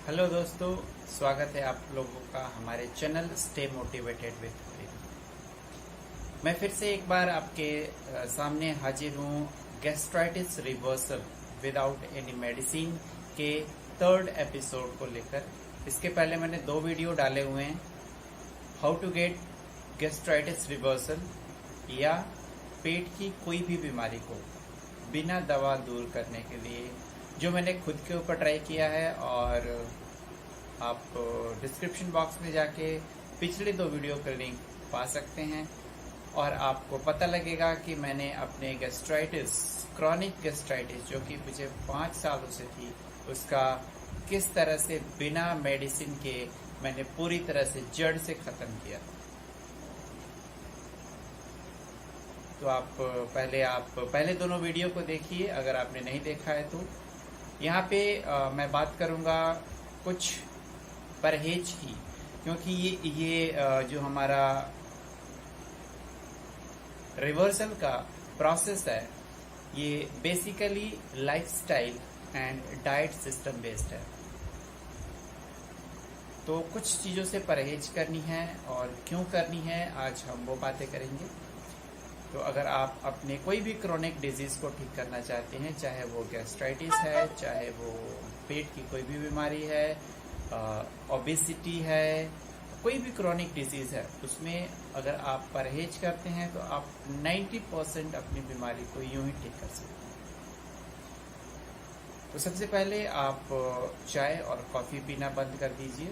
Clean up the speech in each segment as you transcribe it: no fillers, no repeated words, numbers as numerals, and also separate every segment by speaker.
Speaker 1: Hello दोस्तों, स्वागत है आप लोगों का हमारे channel stay motivated with Hari. मैं फिर से एक बार आपके सामने हाजिर हूँ gastritis reversal without any medicine के थर्ड एपिसोड को लेकर। इसके पहले मैंने 2 वीडियो डाले हुए हैं, how to get gastritis reversal या पेट की कोई भी बीमारी को बिना दवा दूर करने के लिए, जो मैंने खुद के ऊपर ट्राई किया है। और आप डिस्क्रिप्शन बॉक्स में जाके पिछले 2 वीडियो का लिंक पा सकते हैं और आपको पता लगेगा कि मैंने अपने गैस्ट्राइटिस, क्रॉनिक गैस्ट्राइटिस जो कि मुझे 5 सालों से थी, उसका किस तरह से बिना मेडिसिन के मैंने पूरी तरह से जड़ से खत्म किया। तो आप पहले दोनों वीडियो को देखिए अगर आपने नहीं देखा है तो। यहाँ पे मैं बात करूँगा कुछ परहेज की, क्योंकि ये जो हमारा रिवर्सल का प्रोसेस है, ये basically lifestyle and diet system based है। तो कुछ चीज़ों से परहेज करनी है और क्यों करनी है, आज हम वो बातें करेंगे। तो अगर आप अपने कोई भी क्रोनिक डिजीज को ठीक करना चाहते हैं, चाहे वो गैस्ट्राइटिस है, चाहे वो पेट की कोई भी बीमारी है, ओबेसिटी है, कोई भी क्रोनिक डिजीज है, उसमें अगर आप परहेज करते हैं तो आप 90% अपनी बीमारी को यूं ही ठीक कर सकते हैं। तो सबसे पहले आप चाय और कॉफी पीना बंद कर दीजिए।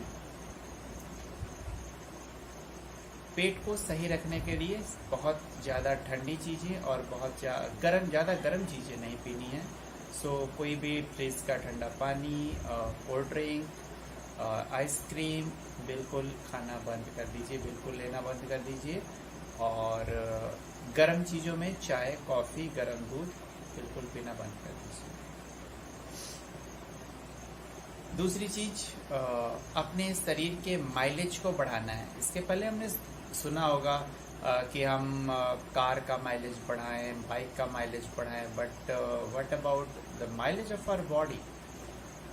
Speaker 1: पेट को सही रखने के लिए बहुत ज़्यादा ठंडी चीज़ें और बहुत ज़्यादा गर्म चीज़ें नहीं पीनी है। सो कोई भी फ्रिज का ठंडा पानी, कोल्ड ड्रिंक, आइसक्रीम बिल्कुल खाना बंद कर दीजिए, बिल्कुल लेना बंद कर दीजिए। और गर्म चीज़ों में चाय, कॉफ़ी, गर्म दूध बिल्कुल पीना बंद कर दीजिए। दूसरी चीज़, अपने शरीर के माइलेज को बढ़ाना है। इसके पहले हमने सुना होगा कि हम कार का माइलेज बढ़ाएं, बाइक का माइलेज बढ़ाएं, but what about the mileage of our body.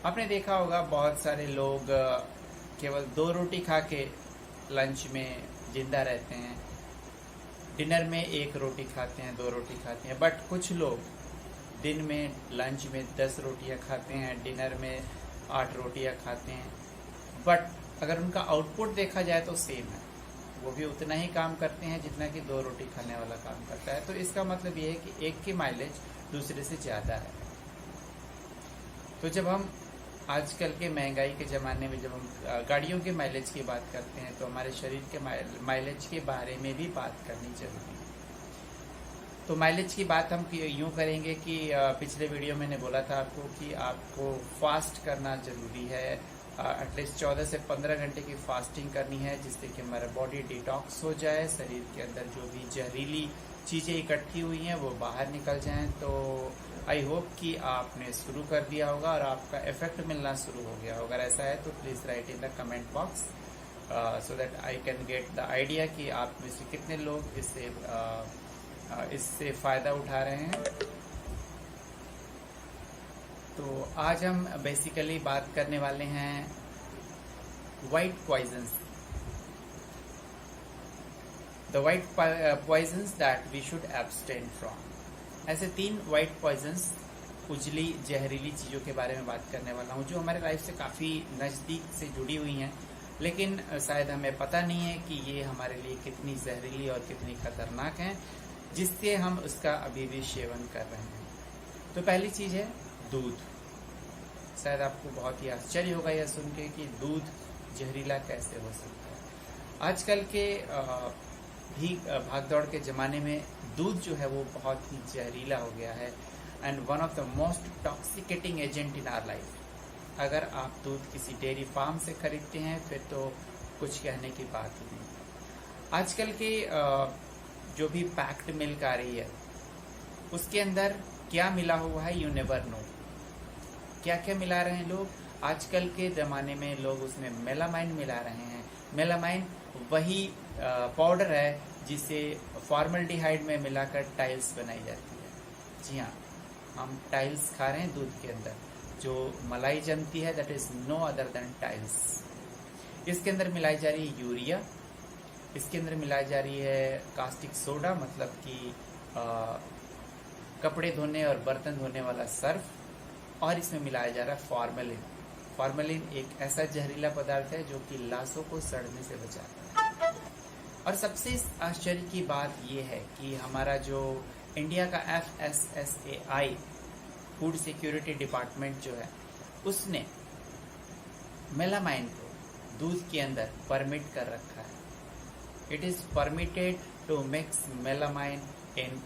Speaker 1: आपने देखा होगा बहुत सारे लोग केवल 2 रोटी खा के लंच में जिंदा रहते हैं, डिनर में 1 रोटी खाते हैं, 2 रोटी खाते हैं। बट कुछ लोग दिन में लंच में 10 रोटियां खाते हैं, डिनर में 8 रोटियां खाते हैं। बट अगर उनका आउटपुट देखा जाए तो सेम है, वो भी उतना ही काम करते हैं जितना कि 2 रोटी खाने वाला काम करता है। तो इसका मतलब ये है कि एक की माइलेज दूसरे से ज़्यादा है। तो जब हम आजकल के महंगाई के ज़माने में जब हम गाड़ियों के माइलेज की बात करते हैं, तो हमारे शरीर के माइलेज के बारे में भी बात करनी जरूरी है। तो माइलेज की बात हम यूँ करेंगे कि पिछले वीडियो मैंने बोला था आपको कि आपको फास्ट करना ज़रूरी है। एटलीस्ट 14 से 15 घंटे की फास्टिंग करनी है, जिससे कि हमारा बॉडी डिटॉक्स हो जाए, शरीर के अंदर जो भी जहरीली चीज़ें इकट्ठी हुई हैं वो बाहर निकल जाएं। तो आई होप कि आपने शुरू कर दिया होगा और आपका इफेक्ट मिलना शुरू हो गया होगा। अगर ऐसा है तो please write in the comment box so that I can get the idea कि आप में से कितने लोग इससे फ़ायदा उठा रहे हैं। तो आज हम बेसिकली बात करने वाले हैं white poisons, the white poisons that we should abstain from. ऐसे 3 वाइट पॉइजन्स, उजली जहरीली चीज़ों के बारे में बात करने वाला हूँ, जो हमारे लाइफ से काफ़ी नज़दीक से जुड़ी हुई हैं, लेकिन शायद हमें पता नहीं है कि ये हमारे लिए कितनी जहरीली और कितनी खतरनाक हैं, जिससे हम उसका अभी भी सेवन कर रहे हैं। तो पहली चीज़ है दूध। शायद आपको बहुत ही आश्चर्य होगा यह सुन के कि दूध जहरीला कैसे हो सकता है। आजकल के भी भागदौड़ के ज़माने में दूध जो है वो बहुत ही जहरीला हो गया है and one of the most toxicating agent in our life. अगर आप दूध किसी डेयरी फार्म से खरीदते हैं फिर तो कुछ कहने की बात ही नहीं। आजकल के जो भी पैक्ड मिल्क आ रही है, उसके अंदर क्या मिला हुआ है यू नेवर नो। क्या क्या मिला रहे हैं लोग आजकल के ज़माने में? लोग उसमें मेलामाइन मिला रहे हैं। मेलामाइन वही पाउडर है जिसे फॉर्मल्डिहाइड में मिलाकर टाइल्स बनाई जाती है। जी हाँ, हम टाइल्स खा रहे हैं दूध के अंदर। जो मलाई जमती है that is no other than tiles. इसके अंदर मिलाई जा रही है यूरिया, इसके अंदर मिलाई जा रही है कास्टिक सोडा, मतलब कि कपड़े धोने और बर्तन धोने वाला सर्फ, और इसमें मिलाया जा रहा है फॉर्मेलिन। फॉर्मेलिन एक ऐसा जहरीला पदार्थ है जो कि लाशों को सड़ने से बचाता है। और सबसे आश्चर्य की बात यह है कि हमारा जो इंडिया का FSSAI फूड सिक्योरिटी डिपार्टमेंट जो है, उसने मेलामाइन को दूध के अंदर परमिट कर रखा है। It is permitted to mix melamine in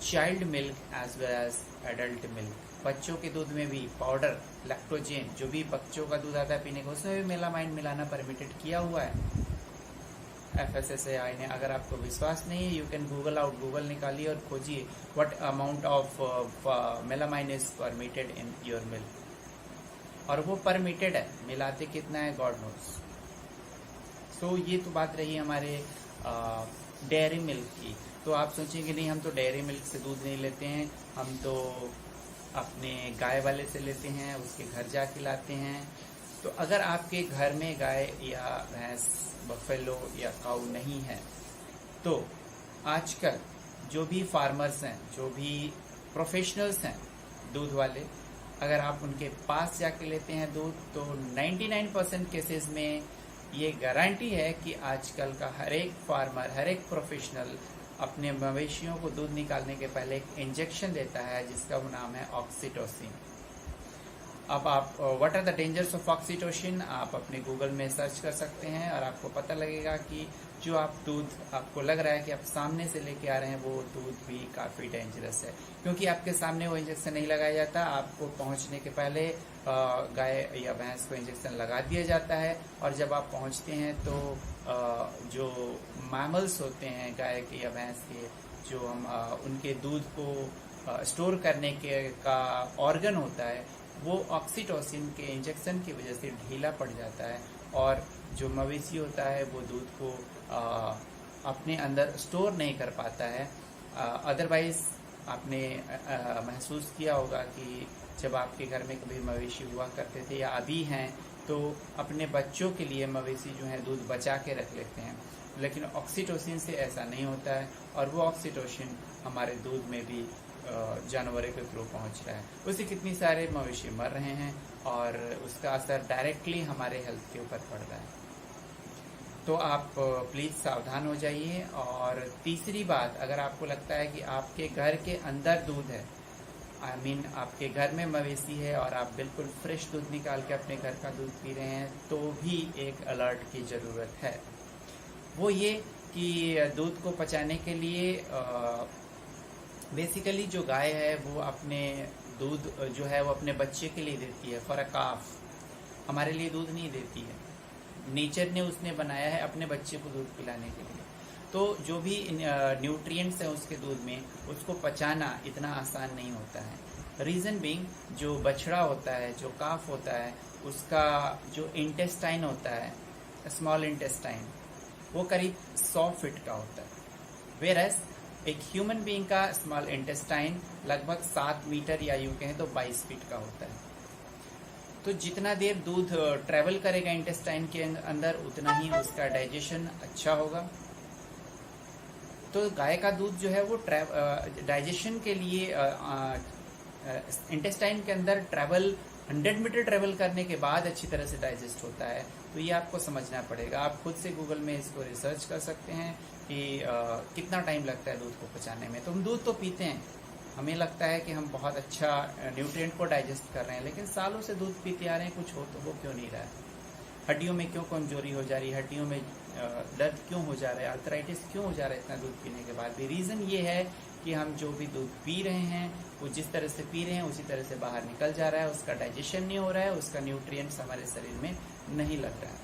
Speaker 1: child milk as well as adult milk. बच्चों के दूध में भी पाउडर लैक्टोजेन, जो भी बच्चों का दूध आता है पीने को, उसमें भी मेलामाइन मिलाना परमिटेड किया हुआ है FSSAI ने। अगर आपको विश्वास नहीं है, you can google out, google निकालिए और खोजिए what amount of melamine is permitted in your milk, और वो परमिटेड है, मिलाते कितना है गॉड नोस। सो ये तो बात रही हमारे डेयरी मिल्क की। तो आप सोचेंगे नहीं, हम तो डेयरी मिल्क से दूध नहीं लेते हैं, हम तो अपने गाय वाले से लेते हैं, उसके घर जाके लाते हैं। तो अगर आपके घर में गाय या भैंस, बफेलो या काऊ नहीं है, तो आजकल जो भी फार्मर्स हैं, जो भी प्रोफेशनल्स हैं दूध वाले, अगर आप उनके पास जाके लेते हैं दूध, तो 99% केसेस में ये गारंटी है कि आजकल का हर एक फार्मर, हर एक प्रोफेशनल अपने मवेशियों को दूध निकालने के पहले एक इंजेक्शन देता है जिसका नाम है ऑक्सीटोसिन। अब आप what are the dangers of oxytocin आप अपने गूगल में सर्च कर सकते हैं, और आपको पता लगेगा कि जो आप दूध आपको लग रहा है कि आप सामने से लेके आ रहे हैं, वो दूध भी काफ़ी डेंजरस है, क्योंकि आपके सामने वो इंजेक्शन नहीं लगाया जाता। आपको पहुंचने के पहले गाय या भैंस को इंजेक्शन लगा दिया जाता है, और जब आप पहुंचते हैं तो जो मैमल्स होते हैं गाय के या भैंस के, जो हम उनके दूध को स्टोर करने के का ऑर्गन होता है, वो ऑक्सीटोसिन के इंजेक्शन की वजह से ढीला पड़ जाता है, और जो मवेशी होता है वो दूध को अपने अंदर स्टोर नहीं कर पाता है। अदरवाइज आपने महसूस किया होगा कि जब आपके घर में कभी मवेशी हुआ करते थे या अभी हैं, तो अपने बच्चों के लिए मवेशी जो है दूध बचा के रख लेते हैं, लेकिन ऑक्सीटोसिन से ऐसा नहीं होता है, और वो ऑक्सीटोसिन हमारे दूध में भी जानवरों के थ्रू पहुंच रहा है। उससे कितनी सारे मवेशी मर रहे हैं, और उसका असर डायरेक्टली हमारे हेल्थ के ऊपर पड़ रहा है। तो आप प्लीज़ सावधान हो जाइए। और तीसरी बात, अगर आपको लगता है कि आपके घर के अंदर दूध है, I mean, आपके घर में मवेशी है और आप बिल्कुल फ्रेश दूध निकाल के अपने घर का दूध पी रहे हैं, तो भी एक अलर्ट की ज़रूरत है। वो ये कि दूध को पचाने के लिए बेसिकली जो गाय है वो अपने दूध जो है वो अपने बच्चे के लिए देती है, फॉर अ काफ। हमारे लिए दूध नहीं देती है, नेचर ने उसने बनाया है अपने बच्चे को दूध पिलाने के लिए। तो जो भी न्यूट्रिएंट्स हैं उसके दूध में, उसको पचाना इतना आसान नहीं होता है। रीज़न बीइंग, जो बछड़ा होता है, जो काफ होता है, उसका जो इंटेस्टाइन होता है, स्मॉल इंटेस्टाइन, वो करीब 100 फीट का होता है, वेयरएज एक ह्यूमन बीइंग का स्मॉल इंटेस्टाइन लगभग 7 मीटर या यूं कहें तो 22 फीट का होता है। तो जितना देर दूध ट्रेवल करेगा इंटेस्टाइन के अंदर, उतना ही उसका डाइजेशन अच्छा होगा। तो गाय का दूध जो है वो डाइजेशन के लिए इंटेस्टाइन के अंदर 100 मीटर ट्रेवल करने के बाद अच्छी तरह से डाइजेस्ट होता है। तो ये आपको समझना पड़ेगा। आप खुद से गूगल में इसको रिसर्च कर सकते हैं कि कितना टाइम लगता है दूध को पचाने में। तो हम दूध तो पीते हैं, हमें लगता है कि हम बहुत अच्छा न्यूट्रिएंट को डाइजेस्ट कर रहे हैं, लेकिन सालों से दूध पीते आ रहे हैं, कुछ हो तो वो क्यों नहीं रहा है? हड्डियों में क्यों कमजोरी हो जा रही है? हड्डियों में दर्द क्यों हो जा रहा है? आर्थराइटिस क्यों हो जा रहा है इतना दूध पीने के बाद भी? रीज़न ये है कि हम जो भी दूध पी रहे हैं वो जिस तरह से पी रहे हैं उसी तरह से बाहर निकल जा रहा है, उसका डाइजेशन नहीं हो रहा है, उसका न्यूट्रिएंट्स हमारे शरीर में नहीं लग रहा है,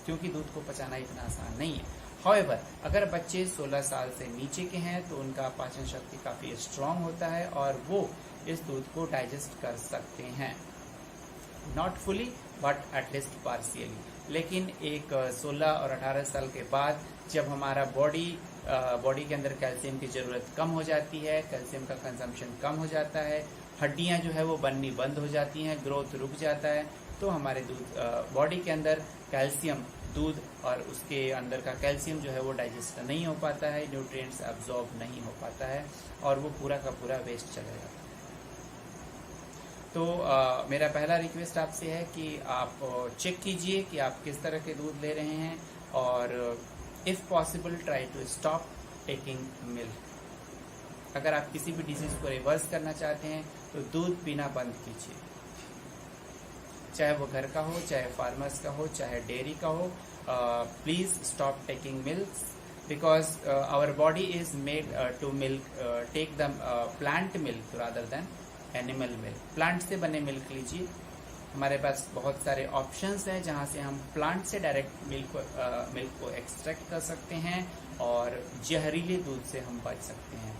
Speaker 1: क्योंकि दूध को पचाना इतना आसान नहीं है। हाउएवर, अगर बच्चे 16 साल से नीचे के हैं तो उनका पाचन शक्ति काफ़ी स्ट्रांग होता है और वो इस दूध को डाइजेस्ट कर सकते हैं, not fully but at least partially. लेकिन एक 16 और 18 साल के बाद जब हमारा बॉडी के अंदर कैल्शियम की ज़रूरत कम हो जाती है, कैल्शियम का कंजम्पशन कम हो जाता है, हड्डियां जो है वो बननी बंद हो जाती हैं, ग्रोथ रुक जाता है, तो हमारे दूध बॉडी के अंदर कैल्शियम, दूध और उसके अंदर का कैल्शियम जो है वो डाइजेस्ट नहीं हो पाता है, न्यूट्रिएंट्स अब्जॉर्ब नहीं हो पाता है और वो पूरा का पूरा वेस्ट चला जाता है। तो मेरा पहला रिक्वेस्ट आपसे है कि आप चेक कीजिए कि आप किस तरह के दूध ले रहे हैं और if possible try to stop taking milk. अगर आप किसी भी डिजीज को रिवर्स करना चाहते हैं तो दूध पीना बंद कीजिए, चाहे वो घर का हो, चाहे फार्मर्स का हो, चाहे डेयरी का हो। Please stop taking milk because our body is made to milk, take the plant milk rather than animal milk. Plant से बने मिल्क लीजिए। हमारे पास बहुत सारे ऑप्शंस हैं जहां से हम प्लांट से डायरेक्ट मिल्क को एक्सट्रैक्ट कर सकते हैं और जहरीले दूध से हम बच सकते हैं।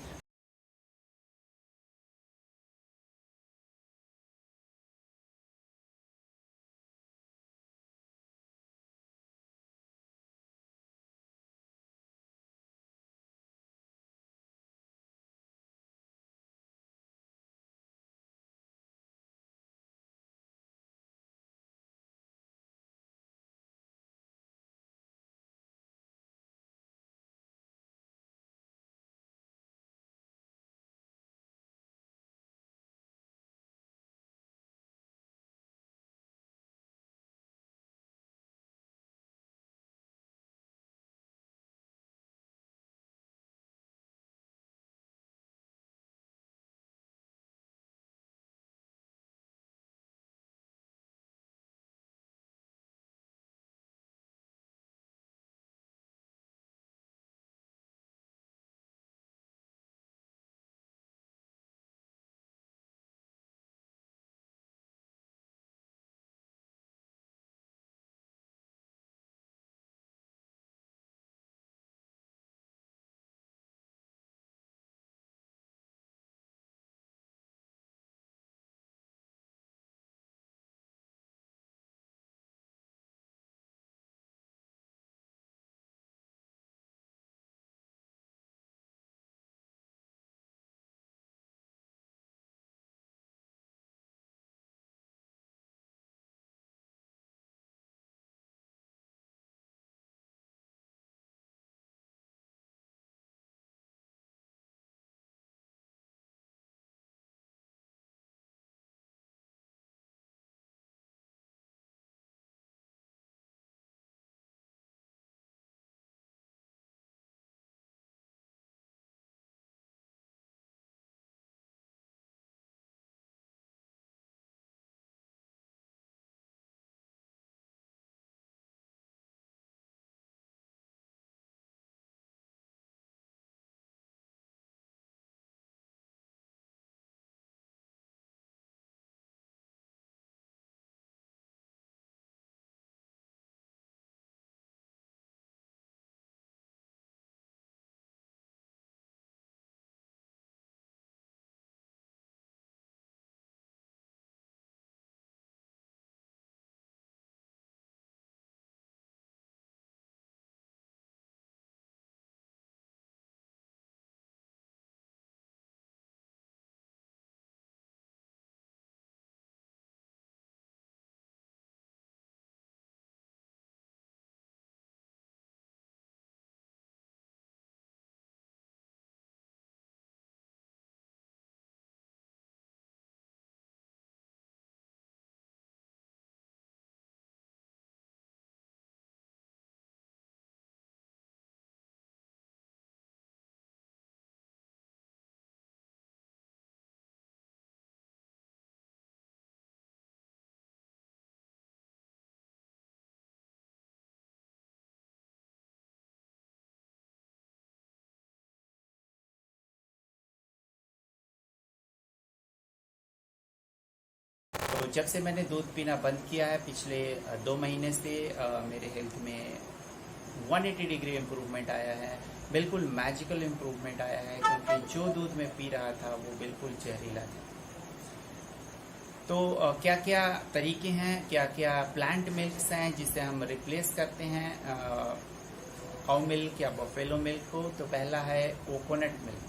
Speaker 1: तो जब से मैंने दूध पीना बंद किया है पिछले 2 महीने से मेरे हेल्थ में 180 डिग्री इम्प्रूवमेंट आया है, बिल्कुल मैजिकल इम्प्रूवमेंट आया है, क्योंकि जो दूध मैं पी रहा था वो बिल्कुल जहरीला था। तो क्या क्या तरीके हैं, क्या क्या प्लांट मिल्क्स हैं जिससे हम रिप्लेस करते हैं काउ मिल्क या बफेलो मिल्क को। तो पहला है कोकोनट मिल्क।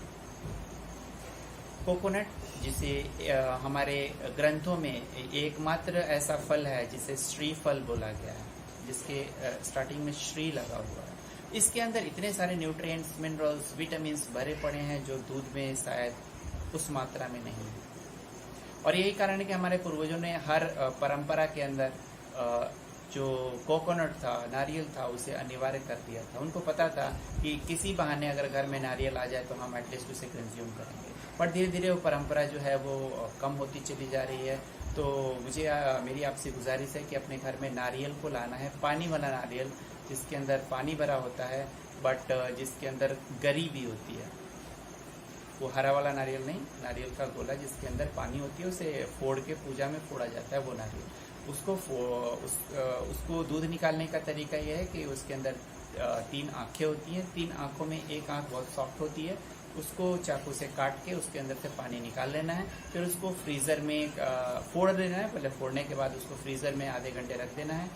Speaker 1: कोकोनट, जिसे हमारे ग्रंथों में एकमात्र ऐसा फल है जिसे श्री फल बोला गया है, जिसके स्टार्टिंग में श्री लगा हुआ है। इसके अंदर इतने सारे न्यूट्रिएंट्स, मिनरल्स, विटामिन्स भरे पड़े हैं जो दूध में शायद उस मात्रा में नहीं है। और यही कारण है कि हमारे पूर्वजों ने हर परंपरा के अंदर जो कोकोनट था, नारियल था, उसे अनिवार्य कर दिया था। उनको पता था कि किसी बहाने अगर घर में नारियल आ जाए तो हम एटलीस्ट उसे कंज्यूम करेंगे। पर धीरे धीरे वो परंपरा जो है वो कम होती चली जा रही है। तो मुझे मेरी आपसे गुजारिश है कि अपने घर में नारियल को लाना है, पानी वाला नारियल, जिसके अंदर पानी भरा होता है बट जिसके अंदर गरी भी होती है। वो हरा वाला नारियल नहीं, नारियल का गोला जिसके अंदर पानी होती है, उसे फोड़ के पूजा में फोड़ा जाता है वो नारियल। उसको दूध निकालने का तरीका यह है कि उसके अंदर 3 आंखें होती हैं। 3 आंखों में एक आंख बहुत सॉफ्ट होती है, उसको चाकू से काट के उसके अंदर से पानी निकाल लेना है। फिर उसको फ्रीज़र में फोड़ देना है। पहले फोड़ने के बाद उसको फ्रीज़र में आधे घंटे रख देना है,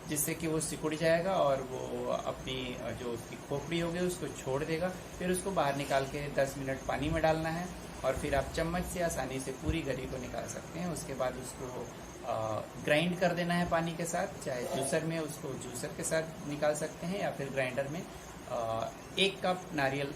Speaker 1: जिससे कि वो सिकुड़ जाएगा और वो अपनी जो उसकी खोपड़ी होगी उसको छोड़ देगा। फिर उसको बाहर निकाल के 10 मिनट पानी में डालना है और फिर आप चम्मच से आसानी से पूरी गरी को निकाल सकते हैं। उसके बाद उसको ग्राइंड कर देना है पानी के साथ, चाहे जूसर में उसको जूसर के साथ निकाल सकते हैं या फिर ग्राइंडर में। 1 कप नारियल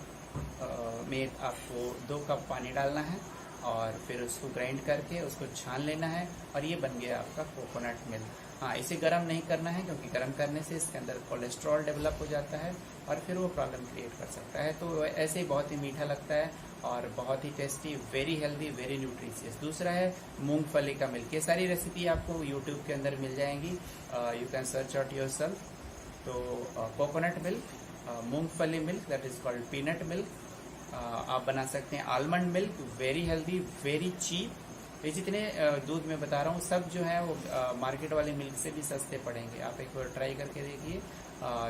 Speaker 1: में आपको 2 कप पानी डालना है और फिर उसको ग्राइंड करके उसको छान लेना है और ये बन गया आपका कोकोनट मिल्क। हाँ, इसे गर्म नहीं करना है क्योंकि गर्म करने से इसके अंदर कोलेस्ट्रॉल डेवलप हो जाता है और फिर वो प्रॉब्लम क्रिएट कर सकता है। तो ऐसे ही बहुत ही मीठा लगता है और बहुत ही tasty, very healthy, very nutritious. दूसरा है मूंगफली का मिल्क। ये सारी रेसिपी आपको यूट्यूब के अंदर मिल जाएंगी, you can search out yourself. तो कोकोनट मिल्क, मूंगफली milk, that is called peanut milk. आप बना सकते हैं almond milk, very healthy, very cheap. ये जितने दूध में बता रहा हूँ सब जो है वो मार्केट वाले मिल्क से भी सस्ते पड़ेंगे। आप एक बार ट्राई करके देखिए।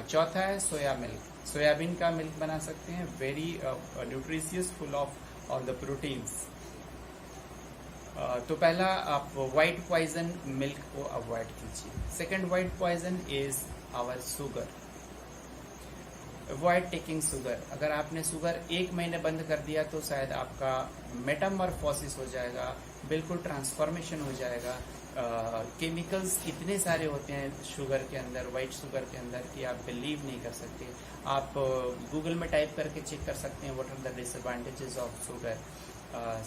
Speaker 1: चौथा है सोया मिल्क। सोयाबीन का मिल्क बना सकते हैं, very nutritious, full of all the proteins. तो पहला, आप व्हाइट पॉइजन मिल्क को अवॉइड कीजिए। Second white poison is our sugar. Avoid taking sugar. अगर आपने शुगर 1 महीने बंद कर दिया तो शायद आपका मेटामॉर्फोसिस हो जाएगा, बिल्कुल ट्रांसफॉर्मेशन हो जाएगा। केमिकल्स इतने सारे होते हैं शुगर के अंदर, व्हाइट शुगर के अंदर, कि आप बिलीव नहीं कर सकते। आप गूगल में टाइप करके चेक कर सकते हैं what are the disadvantages of sugar.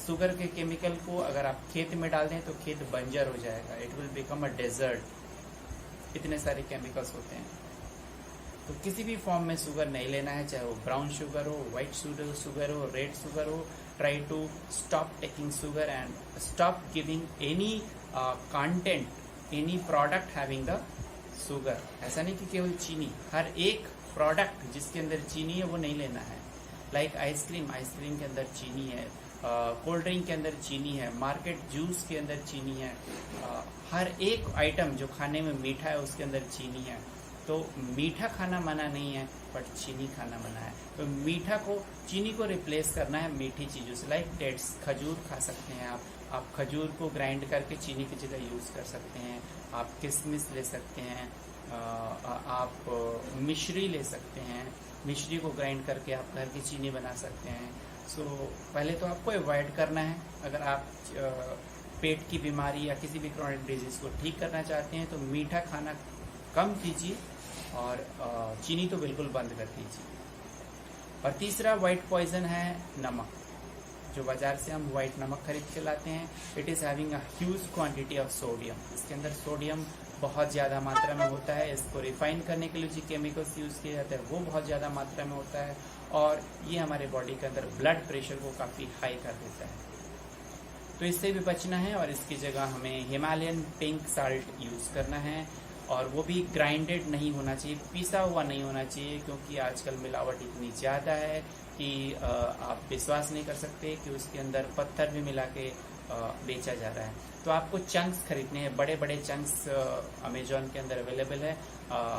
Speaker 1: Sugar के केमिकल को अगर आप खेत में डाल दें तो खेत बंजर हो जाएगा, it will become a desert. इतने सारे केमिकल्स होते हैं। तो किसी भी फॉर्म में शुगर नहीं लेना है, चाहे वो ब्राउन शुगर हो, व्हाइट शुगर हो, रेड शुगर हो। Try to stop taking sugar and stop giving any content, any product having the sugar. ऐसा नहीं कि केवल चीनी, हर एक प्रोडक्ट जिसके अंदर चीनी है वो नहीं लेना है। लाइक आइसक्रीम, आइसक्रीम के अंदर चीनी है, कोल्ड ड्रिंक के अंदर चीनी है, मार्केट जूस के अंदर चीनी है। हर एक आइटम जो खाने में मीठा है उसके अंदर चीनी है। तो मीठा खाना मना नहीं है बट चीनी खाना मना है। तो चीनी को रिप्लेस करना है मीठी चीज़ों से। लाइक डेट्स, खजूर खा सकते हैं आप खजूर को ग्राइंड करके चीनी की जगह यूज़ कर सकते हैं। आप किशमिश ले सकते हैं, आप मिश्री ले सकते हैं, मिश्री को ग्राइंड करके आप घर की चीनी बना सकते हैं। सो पहले तो आपको अवॉइड करना है। अगर आप पेट की बीमारी या किसी भी क्रॉनिक डिजीज को ठीक करना चाहते हैं तो मीठा खाना कम कीजिए और चीनी तो बिल्कुल बंद कर दीजिए। और तीसरा व्हाइट पॉइजन है नमक। जो बाजार से हम व्हाइट नमक खरीद के लाते हैं, it is having a huge quantity of sodium. इसके अंदर सोडियम बहुत ज़्यादा मात्रा में होता है। इसको रिफाइन करने के लिए जो केमिकल्स यूज़ किए जाते हैं वो बहुत ज़्यादा मात्रा में होता है और ये हमारे बॉडी के अंदर ब्लड प्रेशर को काफ़ी हाई कर देता है। तो इससे भी बचना है और इसकी जगह हमें हिमालयन पिंक साल्ट यूज़ करना है। और वो भी ग्राइंडेड नहीं होना चाहिए, पीसा हुआ नहीं होना चाहिए, क्योंकि आजकल मिलावट इतनी ज़्यादा है कि आप विश्वास नहीं कर सकते कि उसके अंदर पत्थर भी मिला के बेचा जा रहा है। तो आपको चंक्स खरीदने हैं, बड़े बड़े चंक्स अमेजोन के अंदर अवेलेबल है।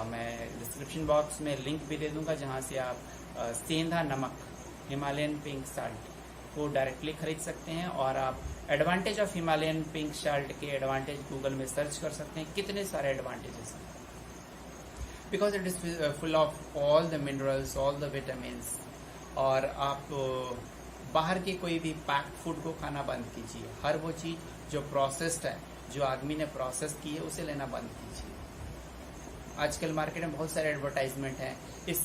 Speaker 1: मैं डिस्क्रिप्शन बॉक्स में लिंक भी दे दूंगा जहां से आप सेंधा नमक, हिमालयन पिंक साल्ट को डायरेक्टली खरीद सकते हैं। और आप advantage of Himalayan pink salt के एडवांटेज गूगल में सर्च कर सकते हैं, कितने सारे एडवांटेजेस हैं। Because it is full of all the minerals, all the vitamins. और आप बाहर के कोई भी पैक्ड फूड को खाना बंद कीजिए। हर वो चीज़ जो प्रोसेस्ड है, जो आदमी ने प्रोसेस की है, उसे लेना बंद कीजिए। आजकल मार्केट में बहुत सारे एडवर्टाइजमेंट हैं, इस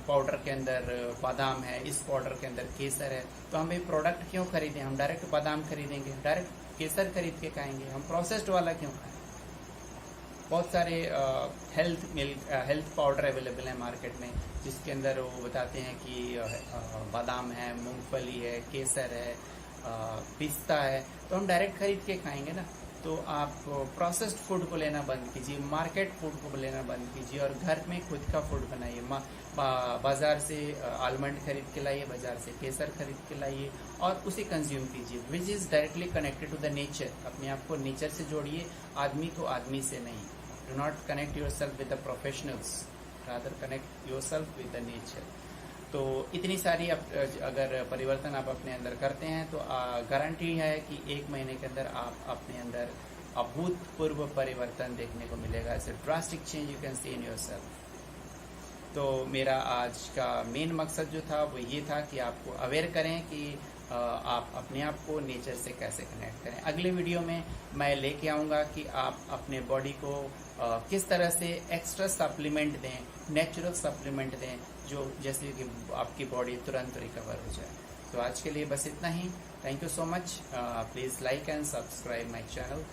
Speaker 1: पाउडर के अंदर बादाम है, इस पाउडर के अंदर केसर है, तो हम ये प्रोडक्ट क्यों खरीदें? हम डायरेक्ट बादाम खरीदेंगे, डायरेक्ट केसर खरीद के खाएंगे, हम प्रोसेस्ड वाला क्यों खाएं? बहुत सारे हेल्थ पाउडर अवेलेबल है मार्केट में, जिसके अंदर वो बताते हैं कि बादाम है, मूंगफली है, केसर है, पिस्ता है, तो हम डायरेक्ट खरीद के खाएंगे ना। तो आप प्रोसेस्ड फूड को लेना बंद कीजिए, मार्केट फूड को लेना बंद कीजिए और घर में खुद का फूड बनाइए। बाजार से आलमंड खरीद के लाइए, बाजार से केसर खरीद के लाइए और उसे कंज्यूम कीजिए, which is directly connected to the nature. अपने आप को नेचर से जोड़िए, आदमी को आदमी से नहीं। Do not connect your self with the professionals, rather connect your self with the nature. तो इतनी सारी अगर परिवर्तन आप अपने अंदर करते हैं तो गारंटी है कि 1 महीने के अंदर आप अपने अंदर अभूतपूर्व परिवर्तन देखने को मिलेगा। ऐसे drastic change you can see in yourself. तो मेरा आज का मेन मकसद जो था वो ये था कि आपको अवेयर करें कि आप अपने आप को नेचर से कैसे कनेक्ट करें। अगले वीडियो में मैं लेके आऊँगा कि आप अपने बॉडी को किस तरह से एक्स्ट्रा सप्लीमेंट दें, नेचुरल सप्लीमेंट दें, जो जैसे कि आपकी बॉडी तुरंत रिकवर हो जाए। तो आज के लिए बस इतना ही। Thank you so much. Please like and subscribe my channel.